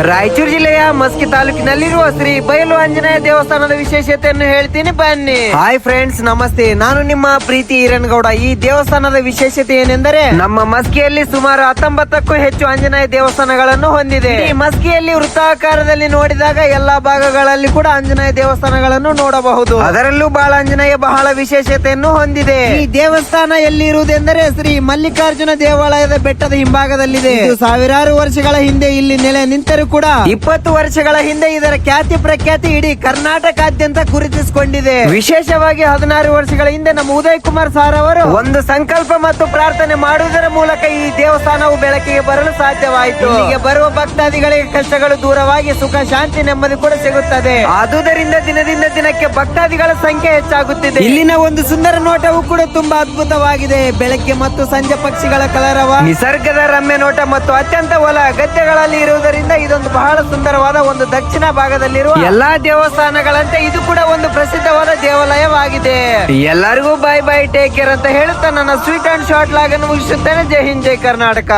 ರಾಯಚೂರು ಜಿಲ್ಲೆಯ ಮಸ್ಕಿ ತಾಲೂಕಿನಲ್ಲಿರುವ ಶ್ರೀ ಬಯಲು ಆಂಜನೇಯ ದೇವಸ್ಥಾನದ ವಿಶೇಷತೆಯನ್ನು ಹೇಳ್ತೀನಿ ಬನ್ನಿ. ಹಾಯ್ ಫ್ರೆಂಡ್ಸ್, ನಮಸ್ತೆ. ನಾನು ನಿಮ್ಮ ಪ್ರೀತಿ ಹಿರಣ್ಗೌಡ. ಈ ದೇವಸ್ಥಾನದ ವಿಶೇಷತೆ ಏನೆಂದರೆ ನಮ್ಮ ಮಸ್ಕಿಯಲ್ಲಿ ಸುಮಾರು 19ಕ್ಕೂ ಹೆಚ್ಚು ಆಂಜನೇಯ ದೇವಸ್ಥಾನಗಳನ್ನು ಹೊಂದಿದೆ. ಈ ಮಸ್ಕಿಯಲ್ಲಿ ವೃತ್ತಾಕಾರದಲ್ಲಿ ನೋಡಿದಾಗ ಎಲ್ಲಾ ಭಾಗಗಳಲ್ಲಿ ಕೂಡ ಆಂಜನೇಯ ದೇವಸ್ಥಾನಗಳನ್ನು ನೋಡಬಹುದು. ಅದರಲ್ಲೂ ಆಂಜನೇಯ ಬಹಳ ವಿಶೇಷತೆಯನ್ನು ಹೊಂದಿದೆ. ಈ ದೇವಸ್ಥಾನ ಎಲ್ಲಿ ಇರುವುದೆಂದರೆ ಶ್ರೀ ಮಲ್ಲಿಕಾರ್ಜುನ ದೇವಾಲಯದ ಬೆಟ್ಟದ ಹಿಂಭಾಗದಲ್ಲಿದೆ. ಇದು ಸಾವಿರಾರು ವರ್ಷಗಳ ಹಿಂದೆ ಇಲ್ಲಿ ನೆಲೆ ನಿಂತರೂ ಕೂಡ 20 ವರ್ಷಗಳ ಹಿಂದೆ ಇದರ ಖ್ಯಾತಿ ಪ್ರಖ್ಯಾತಿ ಇಡೀ ಕರ್ನಾಟಕಾದ್ಯಂತ ಗುರುತಿಸಿಕೊಂಡಿದೆ. ವಿಶೇಷವಾಗಿ 16 ವರ್ಷಗಳ ಹಿಂದೆ ನಮ್ಮ ಉದಯ್ ಕುಮಾರ್ ಸಾರ್ ಅವರು ಒಂದು ಸಂಕಲ್ಪ ಮತ್ತು ಪ್ರಾರ್ಥನೆ ಮಾಡುವುದರ ಮೂಲಕ ಈ ದೇವಸ್ಥಾನವು ಬೆಳಕಿಗೆ ಬರಲು ಸಾಧ್ಯವಾಯಿತು. ಇಲ್ಲಿಗೆ ಬರುವ ಭಕ್ತಾದಿಗಳಿಗೆ ಕಷ್ಟಗಳು ದೂರವಾಗಿ ಸುಖ ಶಾಂತಿ ನೆಮ್ಮದಿ ಕೂಡ ಸಿಗುತ್ತದೆ. ಆದುದರಿಂದ ದಿನದಿಂದ ದಿನಕ್ಕೆ ಭಕ್ತಾದಿಗಳ ಸಂಖ್ಯೆ ಹೆಚ್ಚಾಗುತ್ತಿದೆ. ಇಲ್ಲಿನ ಒಂದು ಸುಂದರ ನೋಟವು ಕೂಡ ತುಂಬಾ ಅದ್ಭುತವಾಗಿದೆ. ಬೆಳಗ್ಗೆ ಮತ್ತು ಸಂಜೆ ಪಕ್ಷಿಗಳ ಕಲರವ, ನಿಸರ್ಗದ ರಮ್ಯ ನೋಟ ಮತ್ತು ಅತ್ಯಂತ ಹೊಲ ಗದ್ದೆಗಳಲ್ಲಿ ಇರುವುದರಿಂದ ಇದೊಂದು ಬಹಳ ಸುಂದರವಾದ ಒಂದು ದಕ್ಷಿಣ ಭಾಗದಲ್ಲಿರುವ ಎಲ್ಲಾ ದೇವಸ್ಥಾನಗಳಂತೆ ಇದು ಕೂಡ ಒಂದು ಪ್ರಸಿದ್ಧವಾದ ದೇವಾಲಯವಾಗಿದೆ. ಎಲ್ಲರಿಗೂ ಬೈ ಬೈ, ಟೇಕ್ ಕೇರ್ ಅಂತ ಹೇಳುತ್ತಾ ನನ್ನ ಸ್ವೀಟ್ ಅಂಡ್ ಶಾರ್ಟ್ ಲಾಗ್ ಅನ್ನು ಮುಗಿಸುತ್ತೇನೆ. ಜೈ ಹಿಂದ್, ಜೈ ಕರ್ನಾಟಕ.